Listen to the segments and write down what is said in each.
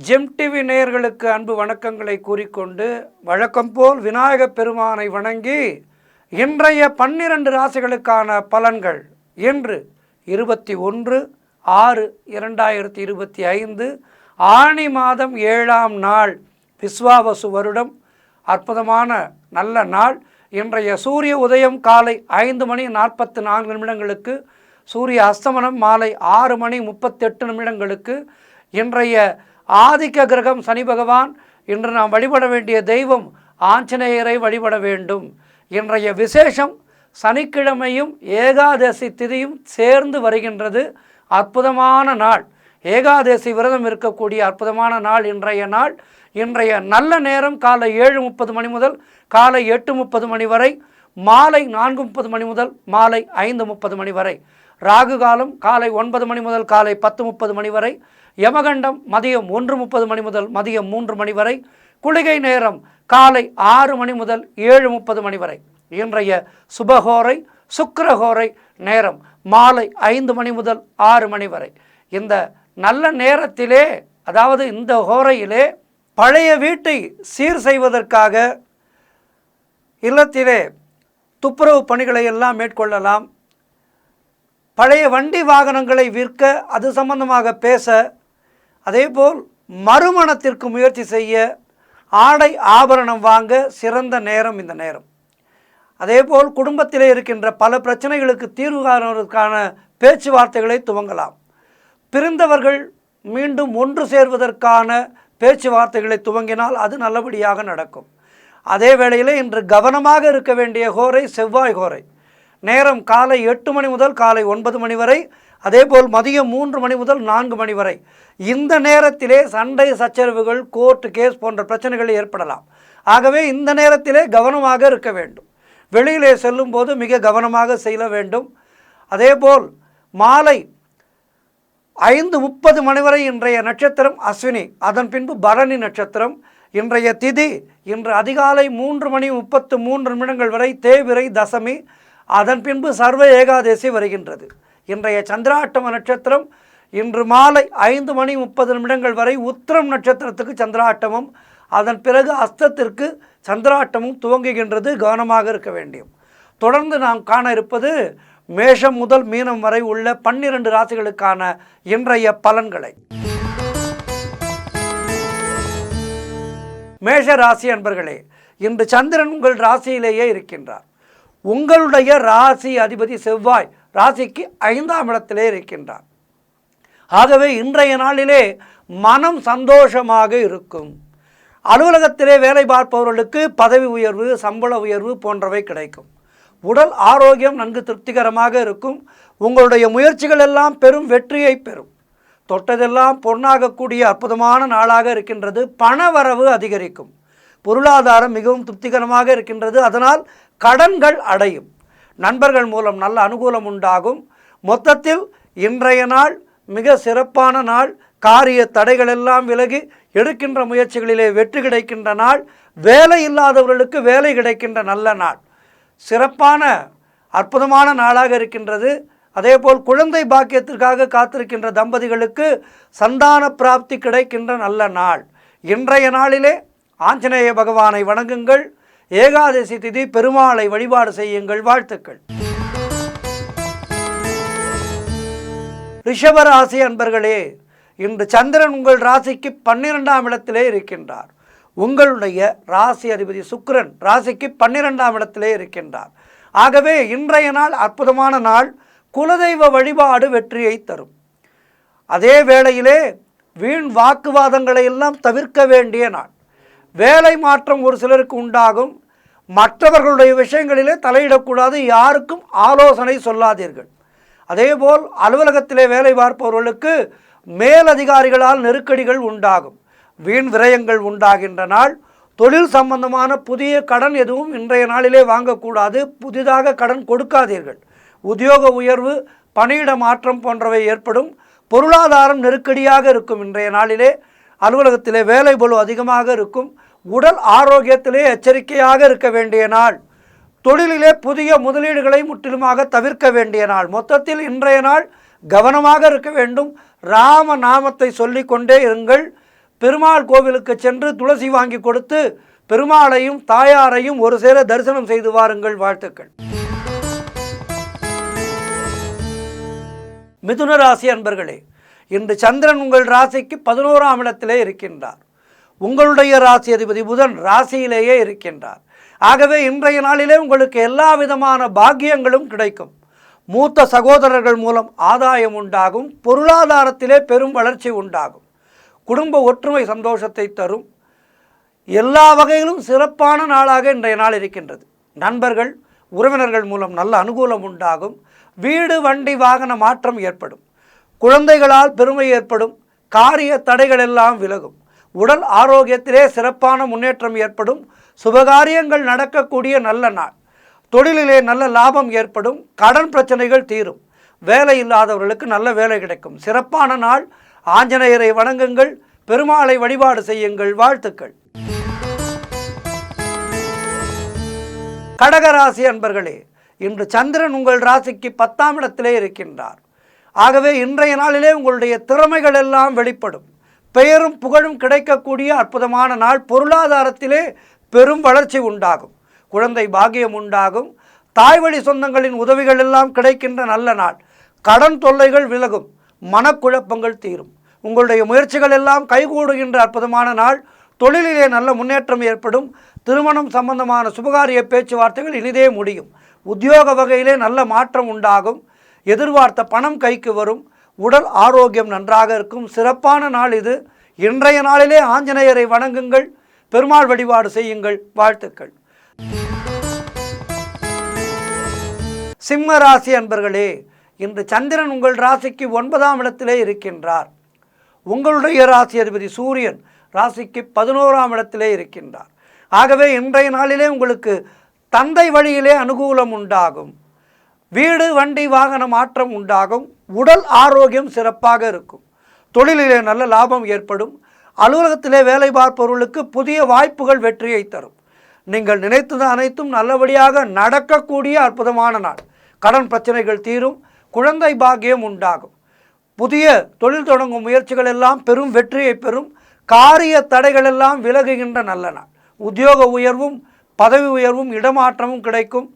GeM TV நேயர்களுக்கு அன்பு வணக்கங்களை கூறிக்கொண்டு வழக்கம் போல் விநாயகப் பெருமானை வணங்கி இன்றைய 12 ராசிகளுக்கான பலன்கள் இன்று 21/6/2025 ஆனி மாதம் 7ஆம் நாள் விஸ்வாவசு வருடம். அற்புதமான நல்ல நாள். இன்றைய சூரிய உதயம் காலை 5:44 சூரிய அஸ்தமனம் மாலை 6:38 இன்றைய ஆதிக்க கிரகம் சனி பகவான். இன்று நாம் வழிபட வேண்டிய தெய்வம் ஆஞ்சநேயரை வழிபட வேண்டும். இன்றைய விசேஷம் சனிக்கிழமையும் ஏகாதசி திதியும் சேர்ந்து வருகின்றது. அற்புதமான நாள். ஏகாதசி விரதம் இருக்கக்கூடிய அற்புதமான நாள் இன்றைய நாள். இன்றைய நல்ல நேரம் காலை 7:30 முதல் காலை 8:30 வரை, மாலை 4:30 முதல் மாலை 5:30 வரை. ராகு காலம் காலை 9 முதல் காலை 10:30 வரை. யமகண்டம் மதியம் 1:30 முதல் மதியம் 3 வரை. குளிகை நேரம் காலை 6 முதல் 7:30 வரை. இன்றைய சுபஹோரை சுக்கிரஹோரை நேரம் மாலை 5 முதல் 6 வரை. இந்த நல்ல நேரத்திலே, அதாவது இந்த ஹோரையிலே பழைய வீட்டை சீர் செய்வதற்காக இல்லத்திலே துப்புரவு பணிகளை எல்லாம் மேற்கொள்ளலாம். பழைய வண்டி வாகனங்களை விற்க, அது சம்பந்தமாக பேச, அதேபோல் மறுமணத்திற்கு முயற்சி செய்ய, ஆடை ஆபரணம் வாங்க சிறந்த நேரம் இந்த நேரம். அதேபோல் குடும்பத்திலே இருக்கின்ற பல பிரச்சனைகளுக்கு தீர்வு காணுவதற்கான பேச்சுவார்த்தைகளை துவங்கலாம். பிரிந்தவர்கள் மீண்டும் ஒன்று சேர்வதற்கான பேச்சுவார்த்தைகளை துவங்கினால் அது நல்லபடியாக நடக்கும். அதே வேளையில் இன்று கவனமாக இருக்க வேண்டிய ஹோரை செவ்வாய் ஹோரை. நேரம் காலை 8 முதல் காலை 9 வரை. அதேபோல் மதியம் 3 முதல் 4 வரை. இந்த நேரத்திலே சண்டை சச்சரவுகள், கோர்ட் கேஸ் போன்ற பிரச்சனைகள் ஏற்படலாம். ஆகவே இந்த நேரத்திலே கவனமாக இருக்க வேண்டும். வெளியிலே செல்லும் போது மிக கவனமாக செய்ய வேண்டும். அதேபோல் மாலை 5:30 வரை இன்றைய நட்சத்திரம் அஸ்வினி, அதன் பின்பு பரணி நட்சத்திரம். இன்றைய திதி இன்று அதிகாலை 3:33 வரை தேய்பிறை தசமி, அதன் பின்பு சர்வ ஏகாதசி வருகின்றது. இன்றைய சந்திராட்டம நட்சத்திரம் இன்று மாலை 5:30 வரை உத்திரம் நட்சத்திரத்துக்கு சந்திராட்டமும், அதன் பிறகு அஸ்தத்திற்கு சந்திராட்டமும் துவங்குகின்றது. கவனமாக இருக்க வேண்டும். தொடர்ந்து நாம் காண இருப்பது மேஷம் முதல் மீனம் வரை உள்ள 12 ராசிகளுக்கான இன்றைய பலன்களை. மேஷ ராசி அன்பர்களே, இன்று சந்திரன் உங்கள் ராசியிலேயே இருக்கின்றார். உங்களுடைய ராசி அதிபதி செவ்வாய் ராசிக்கு 5ஆம் இடத்திலே இருக்கின்றார். ஆகவே இன்றைய நாளிலே மனம் சந்தோஷமாக இருக்கும். அலுவலகத்திலே வேலை பார்ப்பவர்களுக்கு பதவி உயர்வு, சம்பள உயர்வு போன்றவை கிடைக்கும். உடல் ஆரோக்கியம் நன்கு திருப்திகரமாக இருக்கும். உங்களுடைய முயற்சிகள் எல்லாம் பெரும் வெற்றியை பெறும். தொட்டதெல்லாம் பொன்னாகக்கூடிய அற்புதமான நாளாக இருக்கின்றது. பணவரவு அதிகரிக்கும். பொருளாதாரம் மிகவும் திருப்திகரமாக இருக்கின்றது. அதனால் கடன்கள் அடையும். நண்பர்கள் மூலம் நல்ல அனுகூலம் உண்டாகும். மொத்தத்தில் இன்றைய நாள் மிக சிறப்பான நாள். காரிய தடைகள் எல்லாம் விலகி எடுக்கின்ற முயற்சிகளிலே வெற்றி கிடைக்கின்ற நாள். வேலை இல்லாதவர்களுக்கு வேலை கிடைக்கின்ற நல்ல நாள். சிறப்பான அற்புதமான நாளாக இருக்கின்றது. அதேபோல் குழந்தை பாக்கியத்திற்காக காத்திருக்கின்ற தம்பதிகளுக்கு சந்தான பிராப்தி கிடைக்கின்ற நல்ல நாள். இன்றைய நாளிலே ஆஞ்சநேய பகவானை வணங்குங்கள். ஏகாதசி திதி பெருமாளை வழிபாடு செய்யுங்கள். வாழ்த்துக்கள். ரிஷபராசி அன்பர்களே, இன்று சந்திரன் உங்கள் ராசிக்கு 12ஆம் இடத்திலே இருக்கின்றார். உங்களுடைய ராசி அதிபதி சுக்கிரன் ராசிக்கு 12ஆம் இடத்திலே இருக்கின்றார். ஆகவே இன்றைய நாள் அற்புதமான நாள். குலதெய்வ வழிபாடு வெற்றியை தரும். அதே வேளையிலே வீண் வாக்குவாதங்களை எல்லாம் தவிர்க்க வேண்டிய நாள். வேலை மாற்றம் ஒரு சிலருக்கு உண்டாகும். மற்றவர்களுடைய விஷயங்களிலே தலையிடக்கூடாது. யாருக்கும் ஆலோசனை சொல்லாதீர்கள். அதேபோல் அலுவலகத்திலே வேலை பார்ப்பவர்களுக்கு மேலதிகாரிகளால் நெருக்கடிகள் உண்டாகும். வீண் விரயங்கள் உண்டாகின்ற நாள். தொழில் சம்பந்தமான புதிய கடன் எதுவும் இன்றைய நாளிலே வாங்கக்கூடாது. புதிதாக கடன் கொடுக்காதீர்கள். உத்தியோக உயர்வு, பணியிட மாற்றம் போன்றவை ஏற்படும். பொருளாதாரம் நெருக்கடியாக இருக்கும். இன்றைய நாளிலே அலுவலகத்திலே வேலை பளு அதிகமாக இருக்கும். உடல் ஆரோக்கியத்திலே எச்சரிக்கையாக இருக்க வேண்டிய நாள். தொழிலிலே புதிய முதலீடுகளை முற்றிலுமாக தவிர்க்க வேண்டிய நாள். மொத்தத்தில் இன்றைய நாள் கவனமாக இருக்க வேண்டும். ராம நாமத்தை சொல்லிக்கொண்டே இருங்கள். பெருமாள் கோவிலுக்கு சென்று துளசி வாங்கி கொடுத்து பெருமாளையும் தாயாரையும் ஒரு சேர தரிசனம் செய்து வாருங்கள். வாழ்த்துக்கள். மிதுன ராசி அன்பர்களே, இன்று சந்திரன் உங்கள் ராசிக்கு 11ஆம் இடத்திலே இருக்கின்றார். உங்களுடைய ராசி அதிபதி புதன் ராசியிலேயே இருக்கின்றார். ஆகவே இன்றைய நாளிலே உங்களுக்கு எல்லா விதமான பாக்கியங்களும் கிடைக்கும். மூத்த சகோதரர்கள் மூலம் ஆதாயம் உண்டாகும். பொருளாதாரத்திலே பெரும் வளர்ச்சி உண்டாகும். குடும்ப ஒற்றுமை சந்தோஷத்தை தரும். எல்லா வகையிலும் சிறப்பான நாளாக இன்றைய நாள் இருக்கின்றது. நண்பர்கள் உறவினர்கள் மூலம் நல்ல அனுகூலம் உண்டாகும். வீடு வண்டி வாகன மாற்றம் ஏற்படும். குழந்தைகளால் பெருமை ஏற்படும். காரிய தடைகள் எல்லாம் விலகும். உடல் ஆரோக்கியத்திலே சிறப்பான முன்னேற்றம் ஏற்படும். சுபகாரியங்கள் நடக்கக்கூடிய நல்ல நாள். தொழிலிலே நல்ல லாபம் ஏற்படும். கடன் பிரச்சனைகள் தீரும். வேலை இல்லாதவர்களுக்கு நல்ல வேலை கிடைக்கும். சிறப்பான நாள். ஆஞ்சநேயரை வணங்குங்கள். பெருமாளை வழிபாடு செய்யுங்கள். வாழ்த்துக்கள். கடகராசி அன்பர்களே, இன்று சந்திரன் உங்கள் ராசிக்கு 10ஆம் இடத்திலே இருக்கின்றார். ஆகவே இன்றைய நாளிலே உங்களுடைய திறமைகள் எல்லாம் வெளிப்படும். பெயரும் புகழும் கிடைக்கக்கூடிய அற்புதமான நாள். பொருளாதாரத்திலே பெரும் வளர்ச்சி உண்டாகும். குழந்தை பாக்கியம் உண்டாகும். தாய்வழி சொந்தங்களின் உதவிகள் எல்லாம் கிடைக்கின்ற நல்ல நாள். கடன் தொல்லைகள் விலகும். மனக்குழப்பங்கள் தீரும். உங்களுடைய முயற்சிகள் எல்லாம் கைகூடுகின்ற அற்புதமான நாள். தொழிலிலே நல்ல முன்னேற்றம் ஏற்படும். திருமணம் சம்பந்தமான சுபகாரிய பேச்சுவார்த்தைகள் இனிதே முடியும். உத்தியோக வகையிலே நல்ல மாற்றம் உண்டாகும். எதிர்பார்த்த பணம் கைக்கு வரும். உடல் ஆரோக்கியம் நன்றாக இருக்கும். சிறப்பான நாள் இது. இன்றைய நாளிலே ஆஞ்சநேயரை வணங்குங்கள். பெருமாள் வழிபாடு செய்யுங்கள். வாழ்த்துக்கள். சிம்ம ராசி அன்பர்களே, இன்று சந்திரன் உங்கள் ராசிக்கு 9ஆம் இடத்திலே இருக்கின்றார். உங்களுடைய ராசி அதிபதி சூரியன் ராசிக்கு 11ஆம் இடத்திலே இருக்கின்றார். ஆகவே இன்றைய நாளிலே உங்களுக்கு தந்தை வழியிலே அனுகூலம் உண்டாகும். வீடு வண்டி வாகன மாற்றம் உண்டாகும். உடல் ஆரோக்கியம் சிறப்பாக இருக்கும். தொழிலிலே நல்ல லாபம் ஏற்படும். அலுவலகத்திலே வேலை பார்ப்பவர்களுக்கு புதிய வாய்ப்புகள் வெற்றியை தரும். நீங்கள் நினைத்தது அனைத்தும் நல்லபடியாக நடக்கக்கூடிய அற்புதமான நாள். கடன் பிரச்சனைகள் தீரும். குழந்தை பாக்கியம் உண்டாகும். புதிய தொழில் தொடங்கும் முயற்சிகள் எல்லாம் பெரும் வெற்றியை பெறும். காரிய தடைகள் எல்லாம் விலகுகின்ற நல்ல நாள். உத்தியோக உயர்வும் பதவி உயர்வும் இடமாற்றமும் கிடைக்கும்.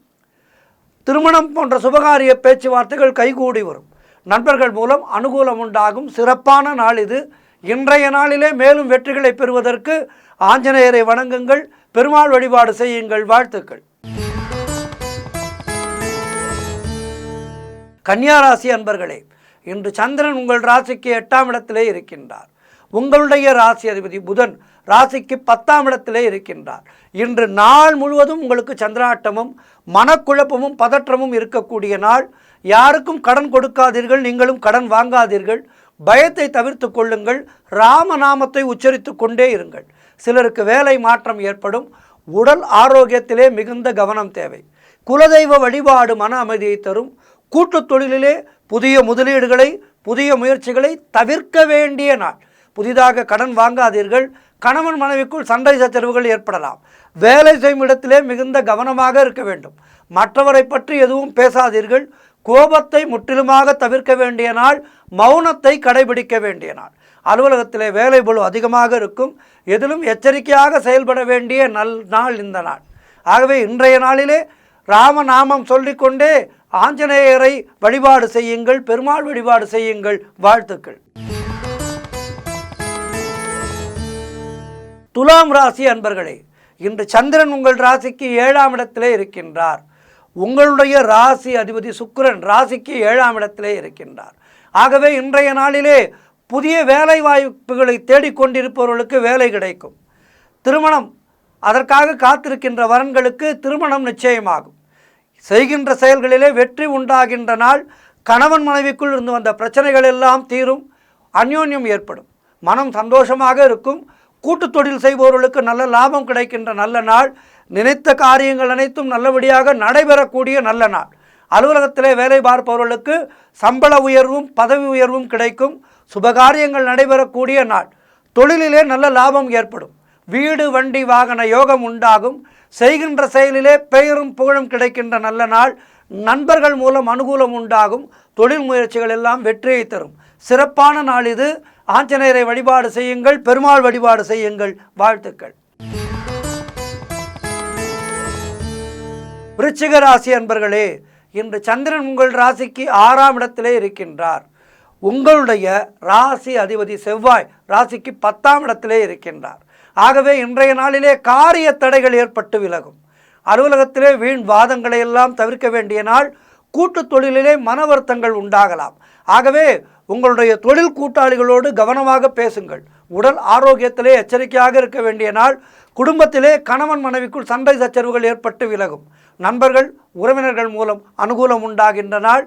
திருமணம் போன்ற சுபகாரிய பேச்சுவார்த்தைகள் கைகூடி வரும். நண்பர்கள் மூலம் அனுகூலம் உண்டாகும். சிறப்பான நாள் இது. இன்றைய நாளிலே மேலும் வெற்றிகளை பெறுவதற்கு ஆஞ்சநேயரை வணங்குங்கள். பெருமாள் வழிபாடு செய்யுங்கள். வாழ்த்துக்கள். கன்னியாராசி அன்பர்களே, இன்று சந்திரன் உங்கள் ராசிக்கு 8ஆம் இடத்திலே இருக்கின்றார். உங்களுடைய ராசி அதிபதி புதன் ராசிக்கு 10ஆம் இடத்திலே இருக்கின்றார். இன்று நாள் முழுவதும் உங்களுக்கு சந்திராட்டமும் மனக்குழப்பமும் பதற்றமும் இருக்கக்கூடிய நாள். யாருக்கும் கடன் கொடுக்காதீர்கள். நீங்களும் கடன் வாங்காதீர்கள். பயத்தை தவிர்த்து கொள்ளுங்கள். ராமநாமத்தை உச்சரித்து கொண்டே இருங்கள். சிலருக்கு வேலை மாற்றம் ஏற்படும். உடல் ஆரோக்கியத்திலே மிகுந்த கவனம் தேவை. குலதெய்வ வழிபாடு மன அமைதியை தரும். கூட்டுத் தொழிலிலே புதிய முதலீடுகளை புதிய முயற்சிகளை தவிர்க்க வேண்டிய நாள். புதிதாக கடன் வாங்காதீர்கள். கணவன் மனைவிக்குள் சண்டை சச்சரவுகள் ஏற்படலாம். வேலை செய்யும் இடத்திலே மிகுந்த கவனமாக இருக்க வேண்டும். மற்றவரை பற்றி எதுவும் பேசாதீர்கள். கோபத்தை முற்றிலுமாக தவிர்க்க வேண்டிய நாள். மௌனத்தை கடைபிடிக்க வேண்டிய நாள். அலுவலகத்திலே வேலை பளு அதிகமாக இருக்கும். எதிலும் எச்சரிக்கையாக செயல்பட வேண்டிய நாள் இந்த நாள். ஆகவே இன்றைய நாளிலே ராமநாமம் சொல்லிக்கொண்டே ஆஞ்சநேயரை வழிபாடு செய்யுங்கள். பெருமாள் வழிபாடு செய்யுங்கள். வாழ்த்துக்கள். துலாம் ராசி அன்பர்களே, இன்று சந்திரன் உங்கள் ராசிக்கு 7ஆம் இடத்திலே இருக்கின்றார். உங்களுடைய ராசி அதிபதி சுக்கிரன் ராசிக்கு 7ஆம் இடத்திலே இருக்கின்றார். ஆகவே இன்றைய நாளிலே புதிய வேலை வாய்ப்புகளை தேடிக்கொண்டிருப்பவர்களுக்கு வேலை கிடைக்கும். திருமணம் அதற்காக காத்திருக்கின்ற வரன்களுக்கு திருமணம் நிச்சயமாகும். செய்கின்ற செயல்களிலே வெற்றி உண்டாகின்ற நாள். கணவன் மனைவிக்குள் இருந்து வந்த பிரச்சனைகள் எல்லாம் தீரும். அந்யோன்யம் ஏற்படும். மனம் சந்தோஷமாக இருக்கும். கூட்டு தொழில் செய்பவர்களுக்கு நல்ல லாபம் கிடைக்கின்ற நல்ல நாள். நினைத்த காரியங்கள் அனைத்தும் நல்லபடியாக நடைபெறக்கூடிய நல்ல நாள். அலுவலகத்திலே வேலை பார்ப்பவர்களுக்கு சம்பள உயர்வும் பதவி உயர்வும் கிடைக்கும். சுபகாரியங்கள் நடைபெறக்கூடிய நாள். தொழிலிலே நல்ல லாபம் ஏற்படும். வீடு வண்டி வாகன யோகம் உண்டாகும். செய்கின்ற செயலிலே பெயரும் புகழும் கிடைக்கின்ற நல்ல நாள். நண்பர்கள் மூலம் அனுகூலம் உண்டாகும். தொழில் முயற்சிகள் எல்லாம் வெற்றியை தரும். சிறப்பான நாள் இது. ஆஞ்சநேயரை வழிபாடு செய்யுங்கள், பெருமாள் வழிபாடு செய்யுங்கள். வாழ்த்துக்கள். விருச்சிக ராசி அன்பர்களே, இன்று சந்திரன் உங்கள் ராசிக்கு 6ஆம் இடத்திலே இருக்கின்றார். உங்களுடைய ராசி அதிபதி செவ்வாய் ராசிக்கு 10ஆம் இடத்திலே இருக்கின்றார். ஆகவே இன்றைய நாளிலே காரிய தடைகள் ஏற்பட்டு விலகும். அலுவலகத்திலே வீண் வாதங்களை எல்லாம் தவிர்க்க வேண்டிய நாள். கூட்டு தொழிலிலே மன வருத்தங்கள் உண்டாகலாம். ஆகவே உங்களுடைய தொழில் கூட்டாளிகளோடு கவனமாக பேசுங்கள். உடல் ஆரோக்கியத்திலே எச்சரிக்கையாக இருக்க வேண்டிய நாள். குடும்பத்திலே கணவன் மனைவிக்குள் சண்டை சச்சரவுகள் ஏற்பட்டு விலகும். நண்பர்கள் உறவினர்கள் மூலம் அனுகூலம் உண்டாகின்ற நாள்.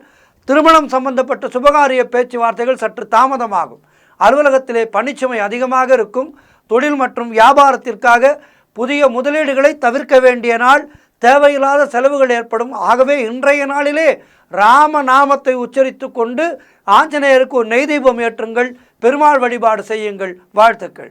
திருமணம் சம்பந்தப்பட்ட சுபகாரிய பேச்சுவார்த்தைகள் சற்று தாமதமாகும். அலுவலகத்திலே பணிச்சுமை அதிகமாக இருக்கும். தொழில் மற்றும் வியாபாரத்திற்காக புதிய முதலீடுகளை தவிர்க்க வேண்டிய நாள். தேவையில்லாத செலவுகள் ஏற்படும். ஆகவே இன்றைய நாளிலே ராம நாமத்தை உச்சரித்து கொண்டு ஆஞ்சநேயருக்கு ஒரு நெய் தீபம் ஏற்றுங்கள், பெருமாள் வழிபாடு செய்யுங்கள். வாழ்த்துக்கள்.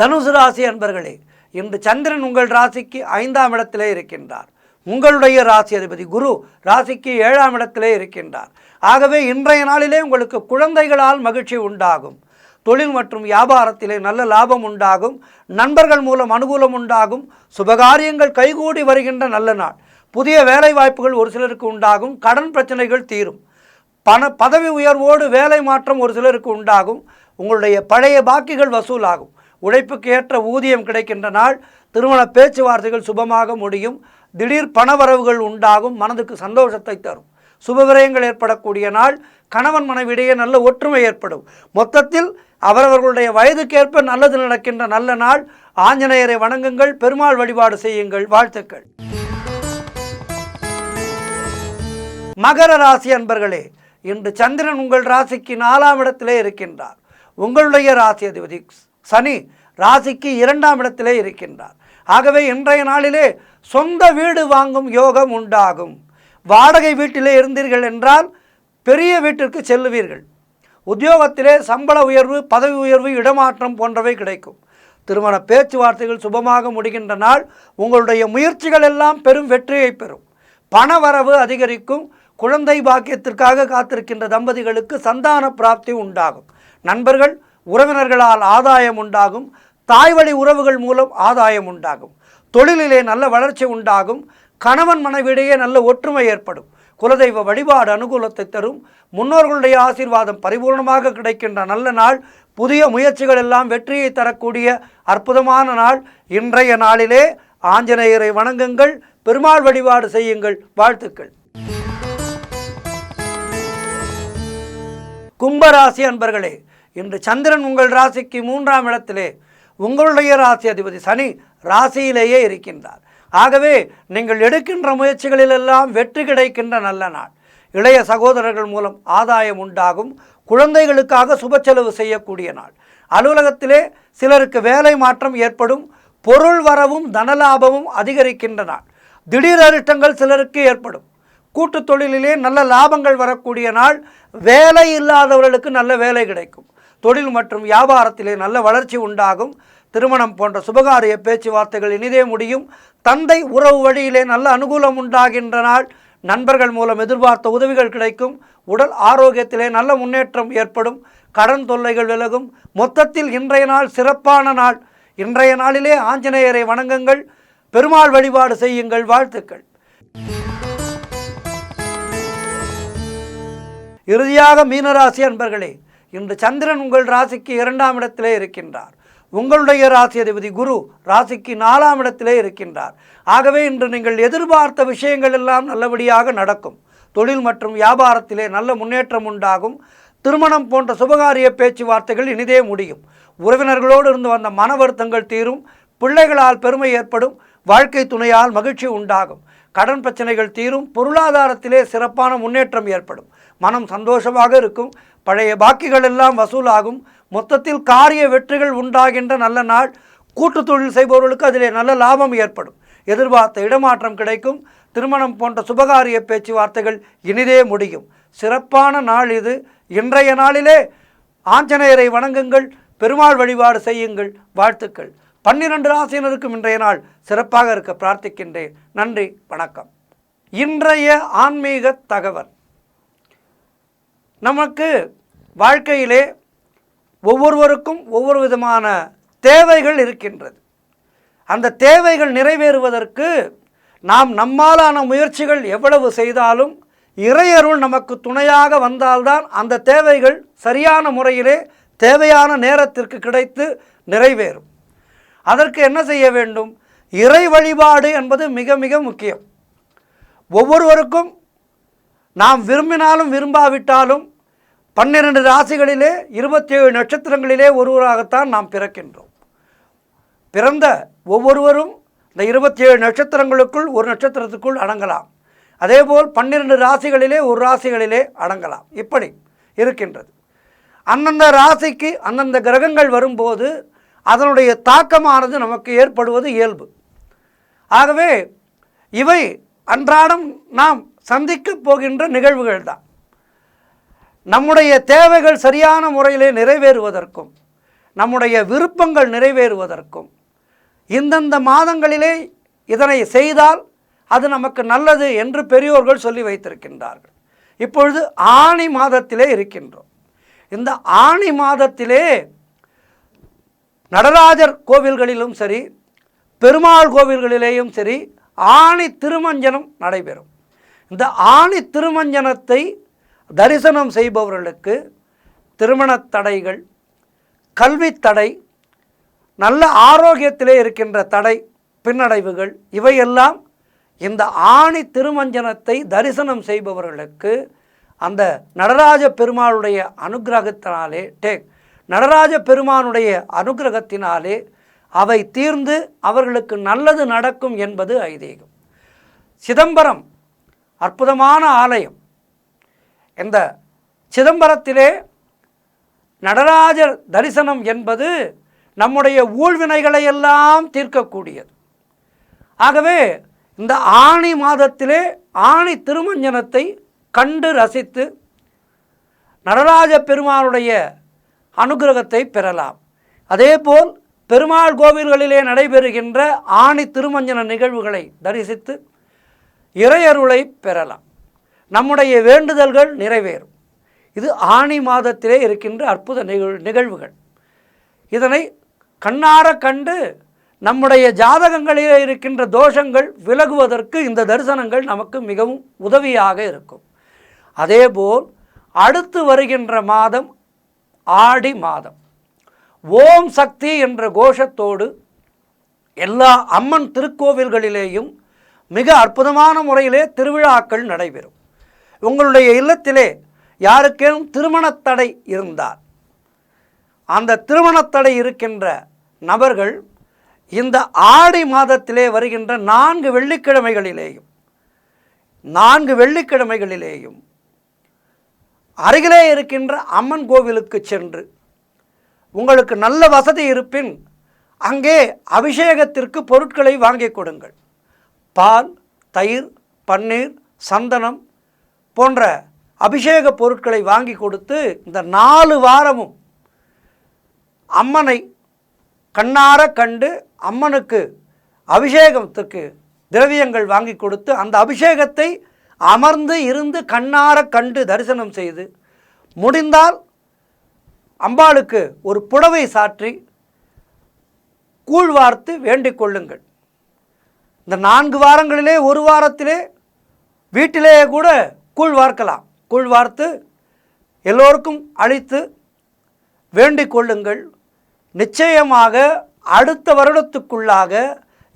தனுசு ராசி அன்பர்களே, இன்று சந்திரன் உங்கள் ராசிக்கு 5ஆம் இடத்திலே இருக்கின்றார். உங்களுடைய ராசி அதிபதி குரு ராசிக்கு 7ஆம் இடத்திலே இருக்கின்றார். ஆகவே இன்றைய நாளிலே உங்களுக்கு குழந்தைகளால் மகிழ்ச்சி உண்டாகும். தொழில் மற்றும் வியாபாரத்திலே நல்ல லாபம் உண்டாகும். நண்பர்கள் மூலம் அனுகூலம் உண்டாகும். சுபகாரியங்கள் கைகூடி வருகின்ற நல்ல நாள். புதிய வேலை வாய்ப்புகள் ஒரு சிலருக்கு உண்டாகும். கடன் பிரச்சனைகள் தீரும். பதவி உயர்வோடு வேலை மாற்றம் ஒரு சிலருக்கு உண்டாகும். உங்களுடைய பழைய பாக்கிகள் வசூலாகும். உழைப்புக்கு ஏற்ற ஊதியம் கிடைக்கின்ற நாள். திருமண பேச்சுவார்த்தைகள் சுபமாக முடியும். திடீர் பணவரவுகள் உண்டாகும். மனதுக்கு சந்தோஷத்தை தரும். சுபவிரயங்கள் ஏற்படக்கூடிய நாள். கணவன் மனைவியிடையே நல்ல ஒற்றுமை ஏற்படும். மொத்தத்தில் அவரவர்களுடைய வயதுக்கேற்ப நல்லது நடக்கின்ற நல்ல நாள். ஆஞ்சநேயரை வணங்குங்கள், பெருமாள் வழிபாடு செய்யுங்கள். வாழ்த்துக்கள். மகர ராசி அன்பர்களே, இன்று சந்திரன் உங்கள் ராசிக்கு 4ஆம் இடத்திலே இருக்கின்றார். உங்களுடைய ராசி அதிபதி சனி ராசிக்கு 2ஆம் இடத்திலே இருக்கின்றார். ஆகவே இன்றைய நாளிலே சொந்த வீடு வாங்கும் யோகம் உண்டாகும். வாடகை வீட்டிலே இருந்தீர்கள் என்றால் பெரிய வீட்டிற்கு செல்லுவீர்கள். உத்தியோகத்திலே சம்பள உயர்வு, பதவி உயர்வு, இடமாற்றம் போன்றவை கிடைக்கும். திருமண பேச்சுவார்த்தைகள் சுபமாக முடிகின்ற நாள். உங்களுடைய முயற்சிகள் எல்லாம் பெரும் வெற்றியை பெறும். பணவரவு அதிகரிக்கும். குழந்தை பாக்கியத்திற்காக காத்திருக்கின்ற தம்பதிகளுக்கு சந்தான பிராப்தி உண்டாகும். நண்பர்கள் உறவினர்களால் ஆதாயம் உண்டாகும். தாய்வழி உறவுகள் மூலம் ஆதாயம் உண்டாகும். தொழிலிலே நல்ல வளர்ச்சி உண்டாகும். கணவன் மனைவியிடையே நல்ல ஒற்றுமை ஏற்படும். குலதெய்வ வழிபாடு அனுகூலத்தை தரும். முன்னோர்களுடைய ஆசீர்வாதம் பரிபூர்ணமாக கிடைக்கின்ற நல்ல நாள். புதிய முயற்சிகள் எல்லாம் வெற்றியை தரக்கூடிய அற்புதமான நாள். இன்றைய நாளிலே ஆஞ்சநேயரை வணங்குங்கள், பெருமாள் வழிபாடு செய்யுங்கள். வாழ்த்துக்கள். கும்பராசி அன்பர்களே, இன்று சந்திரன் உங்கள் ராசிக்கு 3ஆம் இடத்திலே, உங்களுடைய ராசி அதிபதி சனி ராசியிலேயே இருக்கின்றார். ஆகவே நீங்கள் எடுக்கின்ற முயற்சிகளிலெல்லாம் வெற்றி கிடைக்கின்ற நல்ல நாள். இளைய சகோதரர்கள் மூலம் ஆதாயம் உண்டாகும். குழந்தைகளுக்காக சுப செலவு செய்யக்கூடிய நாள். அலுவலகத்திலே சிலருக்கு வேலை மாற்றம் ஏற்படும். பொருள் வரவும் தனலாபமும் அதிகரிக்கின்ற நாள். திடீர் அதிர்ஷ்டங்கள் சிலருக்கு ஏற்படும். கூட்டு தொழிலிலே நல்ல லாபங்கள் வரக்கூடிய நாள். வேலை இல்லாதவர்களுக்கு நல்ல வேலை கிடைக்கும். தொழில் மற்றும் வியாபாரத்திலே நல்ல வளர்ச்சி உண்டாகும். திருமணம் போன்ற சுபகாரிய பேச்சுவார்த்தைகள் இனிதே முடியும். தந்தை உறவு வழியிலே நல்ல அனுகூலம் உண்டாகின்ற நாள். நண்பர்கள் மூலம் எதிர்பார்த்த உதவிகள் கிடைக்கும். உடல் ஆரோக்கியத்திலே நல்ல முன்னேற்றம் ஏற்படும். கடன் தொல்லைகள் விலகும். மொத்தத்தில் இன்றைய நாள் சிறப்பான நாள். இன்றைய நாளிலே ஆஞ்சநேயரை வணங்குங்கள், பெருமாள் வழிபாடு செய்யுங்கள். வாழ்த்துக்கள். இறுதியாக மீனராசி அன்பர்களே, இன்று சந்திரன் உங்கள் ராசிக்கு 2ஆம் இடத்திலே இருக்கின்றார். உங்களுடைய ராசி அதிபதி குரு ராசிக்கு 4ஆம் இடத்திலே இருக்கின்றார். ஆகவே இன்று நீங்கள் எதிர்பார்த்த விஷயங்கள் எல்லாம் நல்லபடியாக நடக்கும். தொழில் மற்றும் வியாபாரத்திலே நல்ல முன்னேற்றம் உண்டாகும். திருமணம் போன்ற சுபகாரிய பேச்சுவார்த்தைகள் இனிதே முடியும். உறவினர்களோடு இருந்து வந்த மன வருத்தங்கள் தீரும். பிள்ளைகளால் பெருமை ஏற்படும். வாழ்க்கை துணையால் மகிழ்ச்சி உண்டாகும். கடன் பிரச்சனைகள் தீரும். பொருளாதாரத்திலே சிறப்பான முன்னேற்றம் ஏற்படும். மனம் சந்தோஷமாக இருக்கும். பழைய பாக்கிகள் எல்லாம் வசூலாகும். மொத்தத்தில் காரிய வெற்றிகள் உண்டாகின்ற நல்ல நாள். கூட்டு தொழில் செய்பவர்களுக்கு அதிலே நல்ல லாபம் ஏற்படும். எதிர்பார்த்த இடமாற்றம் கிடைக்கும். திருமணம் போன்ற சுபகாரிய பேச்சுவார்த்தைகள் இனிதே முடியும். சிறப்பான நாள் இது. இன்றைய நாளிலே ஆஞ்சநேயரை வணங்குங்கள், பெருமாள் வழிபாடு செய்யுங்கள். வாழ்த்துக்கள். 12 ராசியினருக்கும் இன்றைய நாள் சிறப்பாக இருக்க பிரார்த்திக்கின்றேன். நன்றி, வணக்கம். இன்றைய ஆன்மீக தகவல். நமக்கு வாழ்க்கையிலே ஒவ்வொருவருக்கும் ஒவ்வொரு விதமான தேவைகள் இருக்கின்றது. அந்த தேவைகள் நிறைவேறுவதற்கு நாம் நம்மாலான முயற்சிகள் எவ்வளவு செய்தாலும் இறையருள் நமக்கு துணையாக வந்தால்தான் அந்த தேவைகள் சரியான முறையிலே தேவையான நேரத்திற்கு கிடைத்து நிறைவேறும். அதற்கு என்ன செய்ய வேண்டும்? இறை வழிபாடு என்பது மிக மிக முக்கியம். ஒவ்வொருவருக்கும் நாம் விரும்பினாலும் விரும்பாவிட்டாலும் 12 ராசிகளிலே 27 நட்சத்திரங்களிலே ஒருவராகத்தான் நாம் பிறக்கின்றோம். பிறந்த ஒவ்வொருவரும் இந்த 27 நட்சத்திரங்களுக்குள் ஒரு நட்சத்திரத்துக்குள் அடங்கலாம். அதேபோல் 12 ராசிகளிலே ஒரு ராசிகளிலே அடங்கலாம். இப்படி இருக்கின்றது. அந்தந்த ராசிக்கு அந்தந்த கிரகங்கள் வரும்போது அதனுடைய தாக்கமானது நமக்கு ஏற்படுவது இயல்பு. ஆகவே இவை அன்றாடம் நாம் சந்திக்கப் போகின்ற நிகழ்வுகள் தான். நம்முடைய தேவைகள் சரியான முறையிலே நிறைவேறுவதற்கும் நம்முடைய விருப்பங்கள் நிறைவேறுவதற்கும் இந்தந்த மாதங்களிலே இதனை செய்தால் அது நமக்கு நல்லது என்று பெரியோர்கள் சொல்லி வைத்திருக்கின்றார்கள். இப்பொழுது ஆனி மாதத்திலே இருக்கின்றோம். இந்த ஆனி மாதத்திலே நடராஜர் கோவில்களிலும் சரி, பெருமாள் கோவில்களிலேயும் சரி ஆனி திருமஞ்சனம் நடைபெறும். இந்த ஆனி திருமஞ்சனத்தை தரிசனம் செய்பவர்களுக்கு திருமணத் தடைகள், கல்வி தடை, நல்ல ஆரோக்கியத்திலே இருக்கின்ற தடை, பின்னடைவுகள் இவையெல்லாம் இந்த ஆனி திருமஞ்சனத்தை தரிசனம் செய்பவர்களுக்கு அந்த நடராஜ பெருமாளுடைய அனுக்கிரகத்தினாலே நடராஜ பெருமானுடைய அனுக்கிரகத்தினாலே அவை தீர்ந்து அவர்களுக்கு நல்லது நடக்கும் என்பது ஐதீகம். சிதம்பரம் அற்புதமான ஆலயம். இந்த சிதம்பரத்திலே நடராஜர் தரிசனம் என்பது நம்முடைய ஊழ்வினைகளை எல்லாம் தீர்க்கக்கூடியது. ஆகவே இந்த ஆனி மாதத்திலே ஆனி திருமஞ்சனத்தை கண்டு ரசித்து நடராஜ பெருமானுடைய அனுக்கிரகத்தை பெறலாம். அதேபோல் பெருமாள் கோவில்களிலே நடைபெறுகின்ற ஆனி திருமஞ்சன நிகழ்வுகளை தரிசித்து இறையருளை பெறலாம். நம்முடைய வேண்டுதல்கள் நிறைவேறும். இது ஆனி மாதத்திலே இருக்கின்ற அற்புத நிகழ்வுகள். இதனை கண்ணார கண்டு நம்முடைய ஜாதகங்களிலே இருக்கின்ற தோஷங்கள் விலகுவதற்கு இந்த தரிசனங்கள் நமக்கு மிகவும் உதவியாக இருக்கும். அதேபோல் அடுத்து வருகின்ற மாதம் ஆடி மாதம். ஓம் சக்தி என்ற கோஷத்தோடு எல்லா அம்மன் திருக்கோவில்களிலேயும் மிக அற்புதமான முறையிலே திருவிழாக்கள் நடைபெறும். உங்களுடைய இல்லத்திலே யாருக்கேனும் திருமணத்தடை இருந்தால் அந்த திருமணத்தடை இருக்கின்ற நபர்கள் இந்த ஆடி மாதத்திலே வருகின்ற 4 வெள்ளிக்கிழமைகளிலேயும் அருகிலே இருக்கின்ற அம்மன் கோவிலுக்கு சென்று உங்களுக்கு நல்ல வசதி இருப்பின் அங்கே அபிஷேகத்திற்கு பொருட்களை வாங்கி கொடுங்கள். பால், தயிர், பன்னீர், சந்தனம் போன்ற அபிஷேக பொருட்களை வாங்கி கொடுத்து இந்த 4 வாரமும் அம்மனை கண்ணார கண்டு அம்மனுக்கு அபிஷேகத்துக்கு திரவியங்கள் வாங்கி கொடுத்து அந்த அபிஷேகத்தை அமர்ந்து இருந்து கண்ணார கண்டு தரிசனம் செய்து முடிந்தால் அம்பாளுக்கு ஒரு புடவை சாற்றி கூழ் வார்த்து வேண்டிக் கொள்ளுங்கள். இந்த 4 வாரங்களிலே ஒரு வாரத்திலே வீட்டிலேயே கூட கூழ் வார்க்கலாம். கூழ் வார்த்து எல்லோருக்கும் அளித்து வேண்டிக் கொள்ளுங்கள். நிச்சயமாக அடுத்த வருடத்துக்குள்ளாக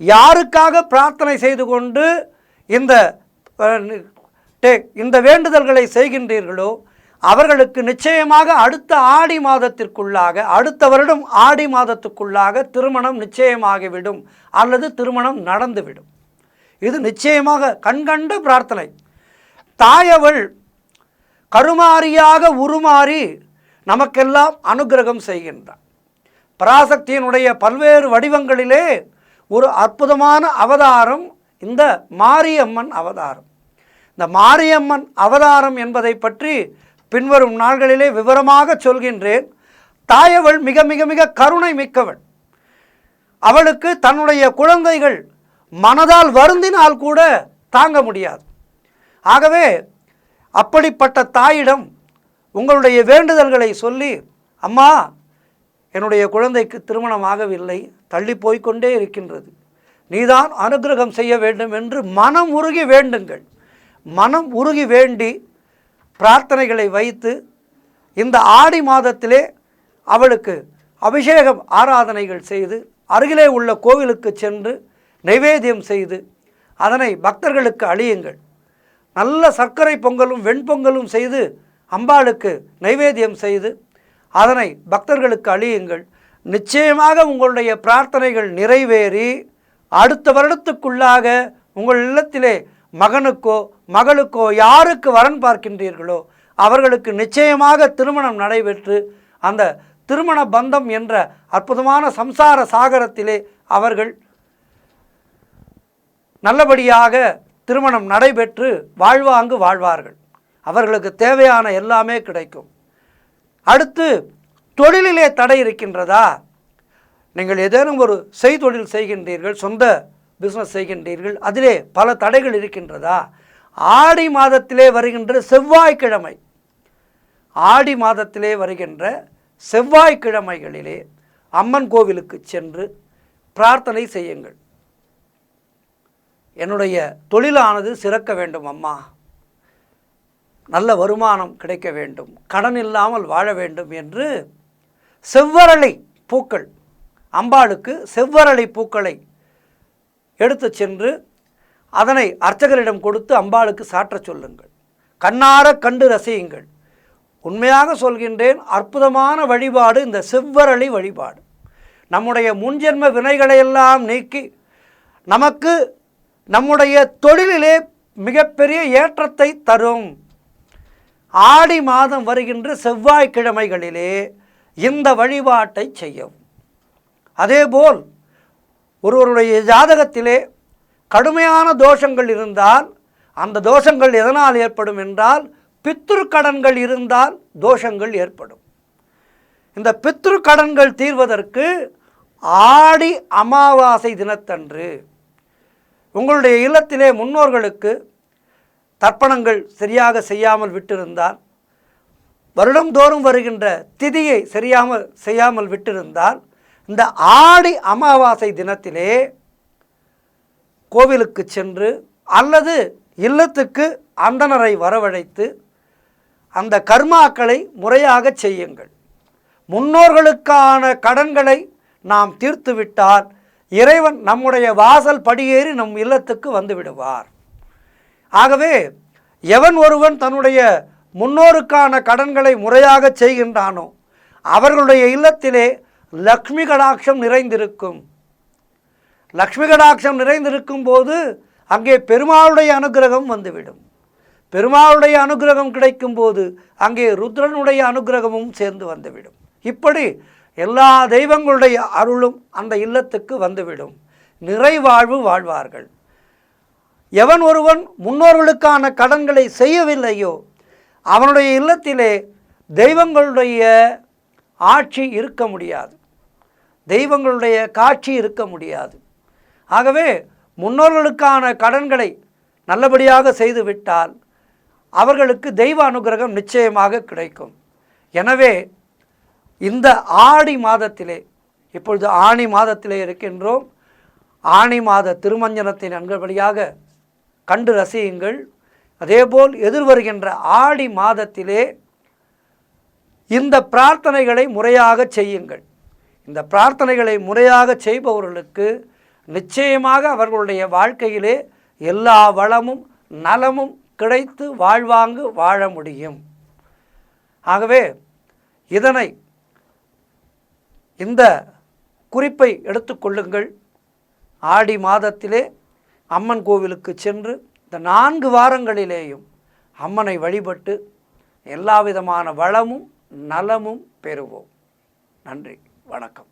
யாருக்காக பிரார்த்தனை செய்து கொண்டு இந்த வேண்டுதல்களை செய்கின்றீர்களோ அவர்களுக்கு நிச்சயமாக அடுத்த ஆடி மாதத்திற்குள்ளாக, அடுத்த வருடம் ஆடி மாதத்துக்குள்ளாக திருமணம் நிச்சயமாகிவிடும் அல்லது திருமணம் நடந்துவிடும். இது நிச்சயமாக கண்கண்ட பிரார்த்தனை. தாயவள் கருமாரியாக உருமாறி நமக்கெல்லாம் அனுக்கிரகம் செய்கின்றார். பராசக்தியினுடைய பல்வேறு வடிவங்களிலே ஒரு அற்புதமான அவதாரம் இந்த மாரியம்மன் அவதாரம். இந்த மாரியம்மன் அவதாரம் என்பதை பற்றி பின்வரும் நாள்களிலே விவரமாக சொல்கின்றேன். தாயவள் மிக மிக மிக கருணை மிக்கவள். அவளுக்கு தன்னுடைய குழந்தைகள் மனதால் வருந்தினால் கூட தாங்க முடியாது. ஆகவே அப்படிப்பட்ட தாயிடம் உங்களுடைய வேண்டுதல்களை சொல்லி, அம்மா, என்னுடைய குழந்தைக்கு திருமணம் ஆகவில்லை, தள்ளி போய்கொண்டே இருக்கின்றது, நீதான் அனுகிரகம் செய்ய வேண்டும் என்று மனம் உருகி வேண்டுங்கள். மனம் உருகி வேண்டி பிரார்த்தனைகளை வைத்து இந்த ஆடி மாதத்திலே அவளுக்கு அபிஷேகம் ஆராதனைகள் செய்து அருகிலே உள்ள கோவிலுக்கு சென்று நைவேத்தியம் செய்து அதனை பக்தர்களுக்கு அளியுங்கள். நல்ல சர்க்கரை பொங்கலும் வெண்பொங்கலும் செய்து அம்பாளுக்கு நைவேத்தியம் செய்து அதனை பக்தர்களுக்கு அளியுங்கள். நிச்சயமாக உங்களுடைய பிரார்த்தனைகள் நிறைவேறி அடுத்த வருடத்துக்குள்ளாக உங்கள் இல்லத்திலே மகனுக்கோ மகளுக்கோ யாருக்கு வரன் பார்க்கின்றீர்களோ அவர்களுக்கு நிச்சயமாக திருமணம் நடைபெற்று அந்த திருமண பந்தம் என்ற அற்புதமான சம்சார சாகரத்திலே அவர்கள் நல்லபடியாக திருமணம் நடைபெற்று வாழ்வாங்கு வாழ்வார்கள். அவர்களுக்கு தேவையான எல்லாமே கிடைக்கும். அடுத்து, தொழிலிலே தடை இருக்கின்றதா? நீங்கள் ஏதேனும் ஒரு செய்தொழில் செய்கின்றீர்கள், சொந்த பிஸ்னஸ் செய்கின்றீர்கள், அதிலே பல தடைகள் இருக்கின்றதா? ஆடி மாதத்திலே வருகின்ற செவ்வாய்க்கிழமை, ஆடி மாதத்திலே வருகின்ற செவ்வாய்க்கிழமைகளிலே அம்மன் கோவிலுக்கு சென்று பிரார்த்தனை செய்யுங்கள். என்னுடைய தொழிலானது சிறக்க வேண்டும் அம்மா, நல்ல வருமானம் கிடைக்க வேண்டும், கடன் இல்லாமல் வாழ வேண்டும் என்று செவ்வரளி பூக்கள், அம்பாளுக்கு செவ்வரளி பூக்களை எடுத்து சென்று அதனை அர்ச்சகரிடம் கொடுத்து அம்பாளுக்கு சாற்ற சொல்லுங்கள். கண்ணார கண்டு ரசியுங்கள். உண்மையாக சொல்கின்றேன், அற்புதமான வழிபாடு இந்த செவ்வரளி வழிபாடு. நம்முடைய முன்ஜென்ம வினைகளையெல்லாம் நீக்கி நமக்கு நம்முடைய தொழிலிலே மிகப்பெரிய ஏற்றத்தை தரும். ஆடி மாதம் வருகின்ற செவ்வாய்க்கிழமைகளிலே இந்த வழிபாட்டை செய்யவும். அதேபோல் ஒருவருடைய ஜாதகத்திலே கடுமையான தோஷங்கள் இருந்தால் அந்த தோஷங்கள் எதனால் ஏற்படும் என்றால் பித்ரு கடன்கள் இருந்தால் தோஷங்கள் ஏற்படும். இந்த பித்ரு கடன்கள் தீர்வதற்கு ஆடி அமாவாசை தினத்தன்று உங்களுடைய இல்லத்திலே முன்னோர்களுக்கு தர்ப்பணங்கள் சரியாக செய்யாமல் விட்டிருந்தால், வருடந்தோறும் வருகின்ற திதியை செய்யாமல் விட்டிருந்தால், இந்த ஆடி அமாவாசை தினத்திலே கோவிலுக்கு சென்று அல்லது இல்லத்துக்கு அந்தணரை வரவழைத்து அந்த கர்மாக்களை முறையாக செய்யுங்கள். முன்னோர்களுக்கான கடன்களை நாம் தீர்த்துவிட்டால் இறைவன் நம்முடைய வாசல் படியேறி நம் இல்லத்துக்கு வந்து விடுவார். ஆகவே எவன் ஒருவன் தன்னுடைய முன்னோருக்கான கடன்களை முறையாக செய்கின்றானோ அவர்களுடைய இல்லத்திலே லக்ஷ்மி கடாட்சம் நிறைந்திருக்கும். லக்ஷ்மி கடாட்சம் நிறைந்திருக்கும் போது அங்கே பெருமாளுடைய அனுகிரகம் வந்துவிடும். பெருமாளுடைய அனுகிரகம் கிடைக்கும் போது அங்கே ருத்ரனுடைய அனுகிரகமும் சேர்ந்து வந்துவிடும். இப்படி எல்லா தெய்வங்களுடைய அருளும் அந்த இல்லத்துக்கு வந்துவிடும். நிறைவாழ்வு வாழ்வார்கள். எவன் ஒருவன் முன்னோர்களுக்கான கடன்களை செய்யவில்லையோ அவனுடைய இல்லத்திலே தெய்வங்களுடைய ஆட்சி இருக்க முடியாது, தெய்வங்களுடைய காட்சி இருக்க முடியாது. ஆகவே முன்னோர்களுக்கான கடன்களை நல்லபடியாக செய்துவிட்டால் அவர்களுக்கு தெய்வ அனுகிரகம் நிச்சயமாக கிடைக்கும். எனவே இந்த ஆடி மாதத்திலே, இப்பொழுது ஆணி மாதத்திலே இருக்கின்றோம், ஆணி மாத திருமஞ்சனத்தை நன்கபடியாக கண்டு ரசியுங்கள். அதேபோல் எதிர்வருகின்ற ஆடி மாதத்திலே இந்த பிரார்த்தனைகளை முறையாக செய்யுங்கள். இந்த பிரார்த்தனைகளை முறையாக செய்பவர்களுக்கு நிச்சயமாக அவர்களுடைய வாழ்க்கையிலே எல்லா வளமும் நலமும் கிடைத்து வாழ்வாங்கு வாழ முடியும். ஆகவே இதனை, இந்த குறிப்பை எடுத்துக்கொள்ளுங்கள். ஆடி மாதத்திலே அம்மன் கோவிலுக்கு சென்று இந்த 4 வாரங்களிலேயும் அம்மனை வழிபட்டு எல்லா விதமான வளமும் நலமும் பெறுவோம். நன்றி, வணக்கம்.